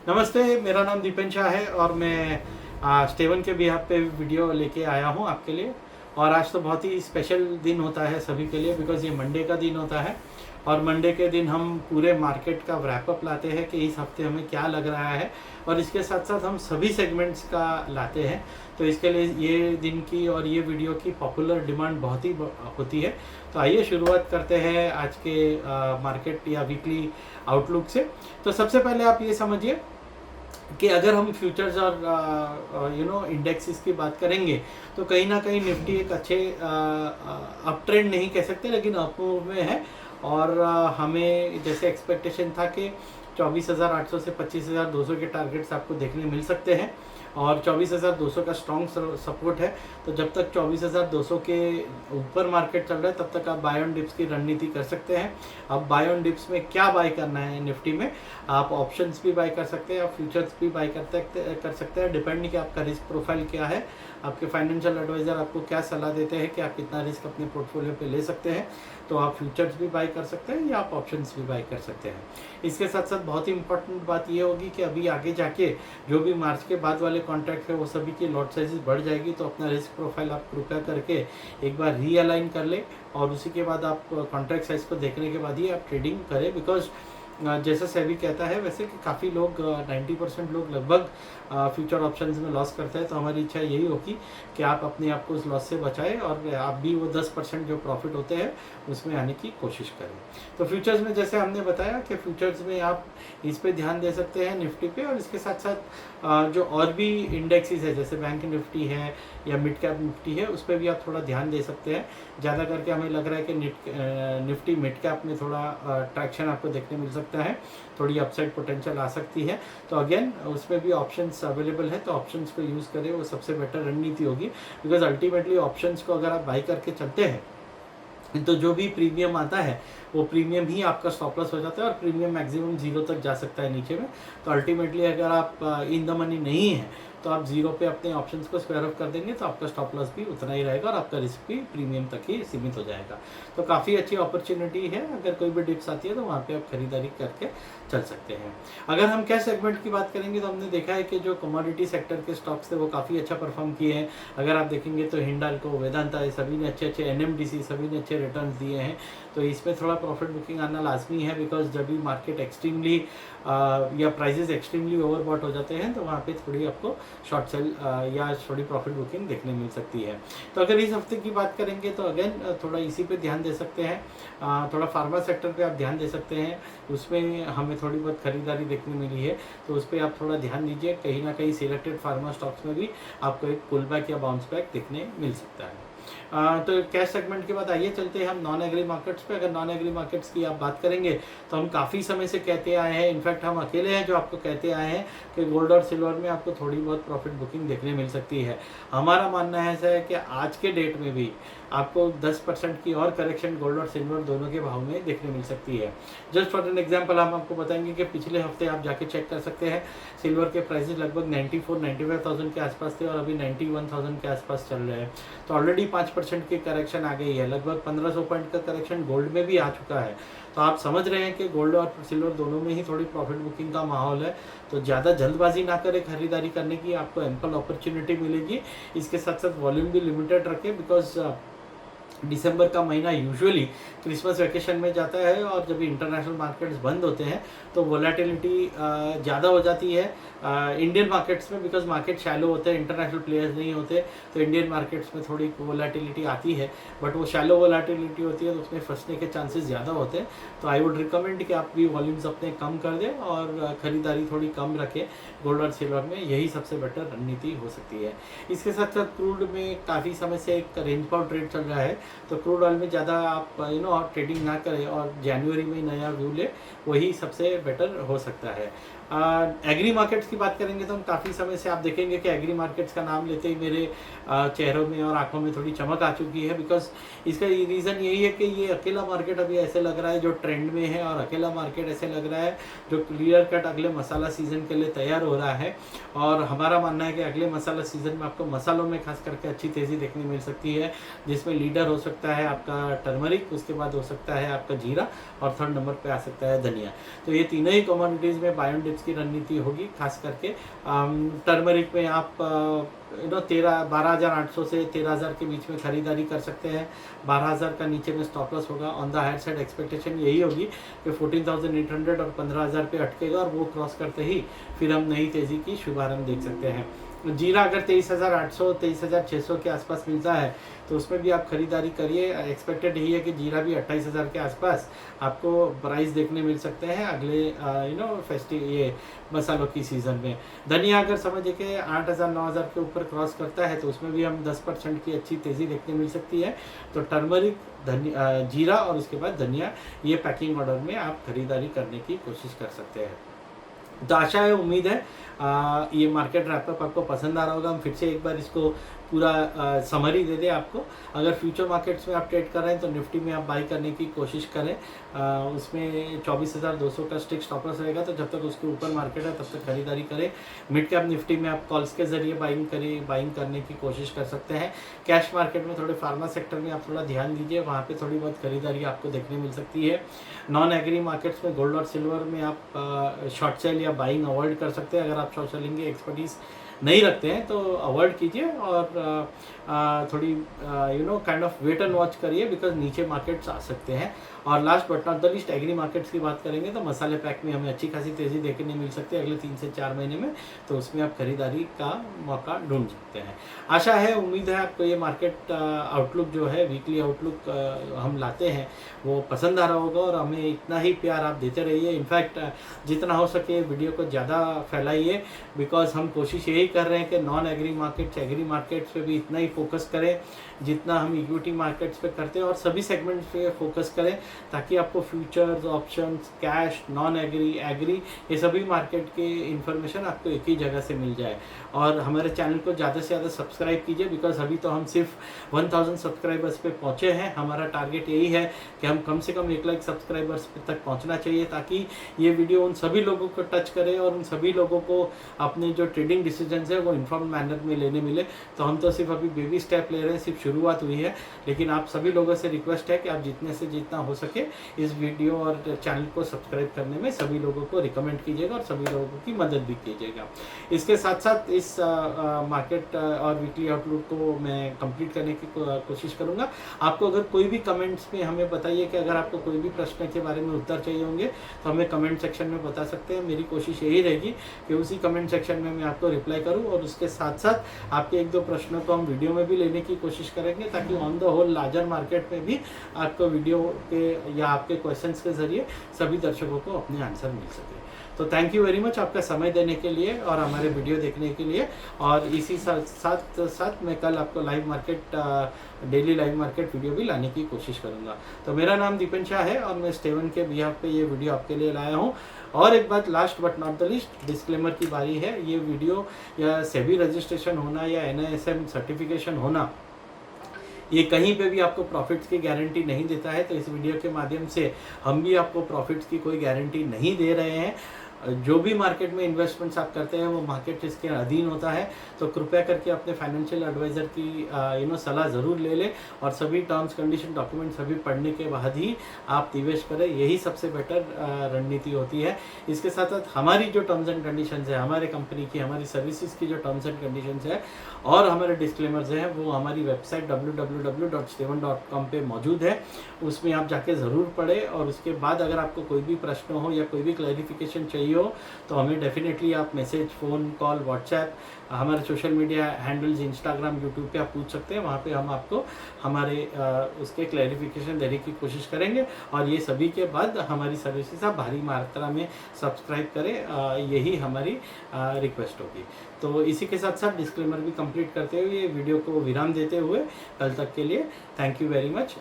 नमस्ते, मेरा नाम दीपेन शाह है और मैं स्टेवन के बिहाफ पे वीडियो लेके आया हूँ आपके लिए। और आज तो बहुत ही स्पेशल दिन होता है सभी के लिए, बिकॉज़ ये मंडे का दिन होता है और मंडे के दिन हम पूरे मार्केट का रैपअप लाते हैं कि इस हफ्ते हमें क्या लग रहा है, और इसके साथ साथ हम सभी सेगमेंट्स का लाते हैं। तो इसके लिए ये दिन की और ये वीडियो की पॉपुलर डिमांड बहुत ही होती है। तो आइए शुरुआत करते हैं आज के मार्केट या वीकली आउटलुक से। तो सबसे पहले आप ये समझिए कि अगर हम फ्यूचर्स और इंडेक्सेस की बात करेंगे तो कहीं ना कहीं निफ्टी एक अच्छे अप ट्रेंड नहीं कह सकते, लेकिन अप मूव में है। और हमें जैसे एक्सपेक्टेशन था कि 24,800 से 25,200 के टारगेट्स आपको देखने मिल सकते हैं और 24,200 का स्ट्रॉन्ग सपोर्ट है। तो जब तक 24,200 के ऊपर मार्केट चल रहा है तब तक आप बाय ऑन डिप्स की रणनीति कर सकते हैं। अब बाय ऑन डिप्स में क्या बाय करना है निफ्टी में, आप ऑप्शंस भी बाय कर सकते हैं, आप फ्यूचर्स भी बाय कर सकते हैं, डिपेंड कि आपका रिस्क प्रोफाइल क्या है, आपके फाइनेंशियल एडवाइज़र आपको क्या सलाह देते हैं कि आप कितना रिस्क अपने पोर्टफोलियो पे ले सकते हैं। तो आप फ्यूचर्स भी बाय कर सकते हैं या आप ऑप्शंस भी बाय कर सकते हैं। इसके साथ साथ बहुत ही इंपॉर्टेंट बात ये होगी कि अभी आगे जाके जो भी मार्च के बाद वाले कॉन्ट्रैक्ट है वो सभी की लॉट साइजेस बढ़ जाएगी। तो अपना रिस्क प्रोफाइल आप कृपया करके एक बार रीअलाइन कर ले और उसी के बाद आप कॉन्ट्रैक्ट साइज को देखने के बाद ही आप ट्रेडिंग करें। बिकॉज जैसा सेबी कहता है वैसे कि काफ़ी लोग 90% लोग लगभग फ्यूचर ऑप्शंस में लॉस करते हैं। तो हमारी इच्छा यही होगी कि आप अपने आप को उस लॉस से बचाएं और आप भी वो 10% जो प्रॉफिट होते हैं उसमें आने की कोशिश करें। तो फ्यूचर्स में जैसे हमने बताया कि फ्यूचर्स में आप इस पे ध्यान दे सकते हैं निफ्टी पे, और इसके साथ साथ जो और भी इंडेक्सेस है जैसे बैंक निफ्टी है या मिड कैप निफ्टी है उस पर भी आप थोड़ा ध्यान दे सकते हैं। ज़्यादा करके हमें लग रहा है कि निफ्टी मिड कैप में थोड़ा ट्रैक्शन आपको देखने मिल सकता है, थोड़ी अपसाइड पोटेंशियल आ सकती है। तो अगेन उसमें भी ऑप्शंस अवेलेबल है, तो ऑप्शंस को यूज़ करें, वो सबसे बेटर रणनीति होगी। बिकॉज अल्टीमेटली ऑप्शंस को अगर आप बाई करके चलते हैं तो जो भी प्रीमियम आता है वो प्रीमियम ही आपका स्टॉप लॉस हो जाता है और प्रीमियम मैक्सिमम 0 तक जा सकता है नीचे में। तो अल्टीमेटली अगर आप इन द मनी नहीं है तो आप 0 पे अपने ऑप्शंस को स्क्वायर ऑफ कर देंगे तो आपका स्टॉप लॉस भी उतना ही रहेगा और आपका रिस्क भी प्रीमियम तक ही सीमित हो जाएगा। तो काफ़ी अच्छी अपॉर्चुनिटी है, अगर कोई भी डिप्स आती है तो वहाँ पे आप खरीदारी करके चल सकते हैं। अगर हम कैश सेगमेंट की बात करेंगे तो हमने देखा है कि जो कमोडिटी सेक्टर के स्टॉक्स थे वो काफ़ी अच्छा परफॉर्म किए हैं। अगर आप देखेंगे तो हिंडाल्को, वेदांता, ये सभी ने अच्छे एनएमडीसी सभी ने अच्छे रिटर्न दिए हैं। तो इसमें थोड़ा प्रॉफिट बुकिंग आना लाजमी है, बिकॉज जब भी मार्केट एक्सट्रीमली या प्राइजेस एक्सट्रीमली ओवरबॉट हो जाते हैं तो वहाँ पे थोड़ी आपको शॉर्ट सेल या थोड़ी प्रॉफिट बुकिंग देखने मिल सकती है। तो अगर इस हफ्ते की बात करेंगे तो अगेन थोड़ा इसी पे ध्यान दे सकते हैं, थोड़ा फार्मा सेक्टर पे आप ध्यान दे सकते हैं, उसमें हमें थोड़ी बहुत खरीदारी देखने मिली है तो उस पर आप थोड़ा ध्यान दीजिए। कहीं ना कहीं सिलेक्टेड फार्मा स्टॉक्स में भी आपको एक पुल बैक या बाउंस बैक देखने मिल सकता है। तो कैश सेगमेंट के बाद आइए चलते हैं हम नॉन एग्री मार्केट्स पे। अगर नॉन एग्री मार्केट्स की आप बात करेंगे तो हम काफ़ी समय से कहते आए हैं, इनफैक्ट हम अकेले हैं जो आपको कहते आए हैं कि गोल्ड और सिल्वर में आपको थोड़ी बहुत प्रॉफिट बुकिंग देखने मिल सकती है। हमारा मानना है ऐसा है कि आज के डेट में भी आपको 10% की और करेक्शन गोल्ड और सिल्वर दोनों के भाव में देखने मिल सकती है। जस्ट फॉर एन एग्जांपल हम आपको बताएंगे कि पिछले हफ्ते आप जाके चेक कर सकते हैं, सिल्वर के प्राइसेस लगभग 94-95,000 के आसपास थे और अभी 91,000 के आसपास चल रहे हैं। तो ऑलरेडी 5% की करेक्शन आ गई है, लगभग 1500 पॉइंट का करेक्शन गोल्ड में भी आ चुका है। तो आप समझ रहे हैं कि गोल्ड और सिल्वर दोनों में ही थोड़ी प्रॉफिट बुकिंग का माहौल है। तो ज़्यादा जल्दबाजी ना करें खरीदारी करने की, आपको एम्पल अपॉर्चुनिटी मिलेगी। इसके साथ साथ वॉल्यूम भी लिमिटेड रखें, बिकॉज दिसंबर का महीना यूजुअली क्रिसमस वैकेशन में जाता है और जब इंटरनेशनल मार्केट्स बंद होते हैं तो वोलेटिलिटी ज़्यादा हो जाती है इंडियन मार्केट्स में, बिकॉज मार्केट शैलो होते हैं, इंटरनेशनल प्लेयर्स नहीं होते। तो इंडियन मार्केट्स में थोड़ी वोलेटिलिटी आती है, बट वो शैलो वोलेटिलिटी होती है तो उसमें फंसने के चांसेस ज़्यादा होते हैं। तो आई वुड रिकमेंड कि आप भी वॉल्यूम्स अपने कम कर दें और ख़रीदारी थोड़ी कम रखें गोल्ड और सिल्वर में, यही सबसे बेटर रणनीति हो सकती है। इसके साथ साथ क्रूड में काफ़ी समय से एक रेंज बाउंड ट्रेड चल रहा है, तो क्रूड ऑयल में ज़्यादा आप ट्रेडिंग ना करें और जनवरी में नया व्यू ले, वही सबसे बेटर हो सकता है। एग्री मार्केट्स की बात करेंगे तो हम काफ़ी समय से आप देखेंगे कि एग्री मार्केट्स का नाम लेते ही मेरे चेहरों में और आंखों में थोड़ी चमक आ चुकी है, बिकॉज इसका रीज़न यही है कि ये अकेला मार्केट अभी ऐसे लग रहा है जो ट्रेंड में है, और अकेला मार्केट ऐसे लग रहा है जो क्लियर कट अगले मसाला सीज़न के लिए तैयार हो रहा है। और हमारा मानना है कि अगले मसाला सीज़न में आपको मसालों में खास करके अच्छी तेज़ी देखने मिल सकती है, जिसमें लीडर हो सकता है आपका टर्मरिक, उसके बाद हो सकता है आपका जीरा, और थर्ड नंबर पे आ सकता है धनिया। तो ये तीनों ही कमोडिटीज़ में बाय ऑन डिप्स की रणनीति होगी। खास करके टर्मरिक में आप 12,800 से 13,000 के बीच में खरीदारी कर सकते हैं। 12,000 का नीचे में स्टॉप लॉस होगा। On the higher side expectation यही होगी कि 14,800 और 15,000 पे अटकेगा, और वो क्रॉस करते ही फिर हम नई तेज़ी की शुभारंभ देख सकते हैं। जीरा अगर 23,800 23,600 के आसपास मिलता है तो उसमें भी आप खरीदारी करिए। एक्सपेक्टेड यही है कि जीरा भी 28,000 के आसपास आपको प्राइस देखने मिल सकते हैं अगले फेस्टिव ये मसालों की सीज़न में। धनिया अगर समझिए कि 8,000 9,000 के ऊपर क्रॉस करता है तो उसमें भी हम 10% की अच्छी तेज़ी देखने मिल सकती है। तो टर्मरिक, जीरा और उसके बाद धनिया, ये पैकिंग ऑर्डर में आप खरीदारी करने की कोशिश कर सकते हैं। तो आशा है, उम्मीद है ये मार्केट रैपअप आपको पसंद आ रहा होगा। हम फिर से एक बार इसको पूरा समरी दे दें आपको। अगर फ्यूचर मार्केट्स में आप ट्रेड कर रहे हैं तो निफ्टी में आप बाई करने की कोशिश करें। उसमें 24,200 का स्टिक स्टॉप लॉस रहेगा, तो जब तक उसके ऊपर मार्केट है तब तक खरीदारी करें। मिड कैप निफ्टी में आप कॉल्स के जरिए बाइंग करने की कोशिश कर सकते हैं। कैश मार्केट में थोड़े फार्मा सेक्टर में आप थोड़ा ध्यान दीजिए, वहाँ पे थोड़ी बहुत खरीदारी आपको देखने मिल सकती है। नॉन एग्री मार्केट्स में गोल्ड और सिल्वर में आप शॉर्ट सेल या बाइंग अवॉइड कर सकते हैं। अगर आप शॉर्ट सेलिंग की एक्सपर्टीज़ नहीं रखते हैं तो अवॉइड कीजिए, और थोड़ी kind of wait and watch करिए, बिकॉज नीचे मार्केट्स आ सकते हैं। और last but not the least agri markets की बात करेंगे तो मसाले पैक में हमें अच्छी खासी तेज़ी देखने मिल सकती है अगले 3 से 4 महीने में, तो उसमें आप खरीदारी का मौका ढूंढ सकते हैं। आशा है, उम्मीद है आपको ये मार्केट आउटलुक जो है, वीकली आउटलुक हम लाते हैं, वो पसंद आ रहा होगा, और हमें इतना ही प्यार आप देते रहिए। इनफैक्ट जितना हो सके वीडियो को ज़्यादा फैलाइए, बिकॉज हम कोशिश यही कर रहे हैं कि non agri markets, agri markets पे भी इतना ही फोकस करें जितना हम इक्विटी मार्केट्स पे करते हैं, और सभी सेगमेंट्स पे फोकस करें ताकि आपको futures, options, cash, non agri, agri, ये सभी मार्केट के इन्फॉर्मेशन आपको एक ही जगह से मिल जाए। और हमारे चैनल को ज़्यादा से ज़्यादा सब्सक्राइब कीजिए, बिकॉज अभी तो हम सिर्फ 1000 सब्सक्राइबर्स पे पहुँचे हैं। हमारा टारगेट यही है कि हम कम से कम 1 लाख सब्सक्राइबर्स तक पहुँचना चाहिए, ताकि ये वीडियो उन सभी लोगों को टच करे और उन सभी लोगों को अपने जो ट्रेडिंग डिसीजन है वो इन्फॉर्म मैनर में लेने मिले। तो हम तो सिर्फ अभी बेबी स्टेप ले रहे हैं, सिर्फ शुरुआत हुई है, लेकिन आप सभी लोगों से रिक्वेस्ट है कि आप जितने से जितना हो सके इस वीडियो और चैनल को सब्सक्राइब करने में सभी लोगों को रिकमेंड कीजिएगा और सभी लोगों की मदद भी कीजिएगा। इसके साथ साथ इस मार्केट और वीकली आउटलुक को मैं कंप्लीट करने की कोशिश करूंगा। आपको अगर कोई भी कमेंट्स में हमें बताइए कि अगर आपको कोई भी प्रश्न के बारे में उत्तर चाहिए होंगे तो हमें कमेंट सेक्शन में बता सकते हैं। मेरी कोशिश यही रहेगी कि उसी कमेंट सेक्शन में मैं आपको रिप्लाई करूं, और उसके साथ साथ आपके 1-2 प्रश्नों को हम वीडियो में भी लेने की कोशिश करेंगे, ताकि on the whole larger market में भी आपको वीडियो के या आपके क्वेश्चंस के जरिए सभी दर्शकों को अपने आंसर मिल सके। तो थैंक यू वेरी मच आपका समय देने के लिए और हमारे वीडियो देखने के लिए। और इसी साथ मैं कल आपको live market, daily live market video भी लाने की कोशिश करूंगा। तो मेरा नाम दीपन शाह है और मैं स्टेवन के बिहाफ पे ये वीडियो आपके लिए लाया हूँ। और एक बात last but not the least, disclaimer की बारी है। ये वीडियो या सेबी रजिस्ट्रेशन होना या NISM सर्टिफिकेशन होना, ये कहीं पे भी आपको प्रॉफिट्स की गारंटी नहीं देता है। तो इस वीडियो के माध्यम से हम भी आपको प्रॉफिट्स की कोई गारंटी नहीं दे रहे हैं। जो भी मार्केट में इन्वेस्टमेंट्स आप करते हैं वो मार्केट इसके अधीन होता है। तो कृपया करके अपने फाइनेंशियल एडवाइज़र की सलाह ज़रूर ले लें, और सभी टर्म्स कंडीशन डॉक्यूमेंट सभी पढ़ने के बाद ही आप निवेश करें। यही सबसे बेटर रणनीति होती है। इसके साथ साथ हमारी जो टर्म्स एंड कंडीशंस है, हमारे कंपनी की, हमारी सर्विसेज की जो टर्म्स एंड कंडीशंस है और हमारे डिस्क्लेमर्स हैं, वो हमारी वेबसाइट www.stevan.com पे मौजूद है। उसमें आप जाके ज़रूर पढ़ें, और उसके बाद अगर आपको कोई भी प्रश्न हो या कोई भी क्लैरिफिकेशन चाहिए हो तो हमें डेफिनेटली आप मैसेज, फ़ोन कॉल, व्हाट्सएप, हमारे social media handles, Instagram, YouTube पे आप पूछ सकते हैं। वहाँ पे हम आपको हमारे उसके क्लैरिफिकेशन देने की कोशिश करेंगे। और ये सभी के बाद हमारी सर्विसेज आप भारी मात्रा में सब्सक्राइब करें, यही हमारी रिक्वेस्ट होगी। तो इसी के साथ साथ डिस्क्लेमर भी कंप्लीट करते हुए वीडियो को विराम देते हुए कल तक के लिए थैंक यू वेरी मच।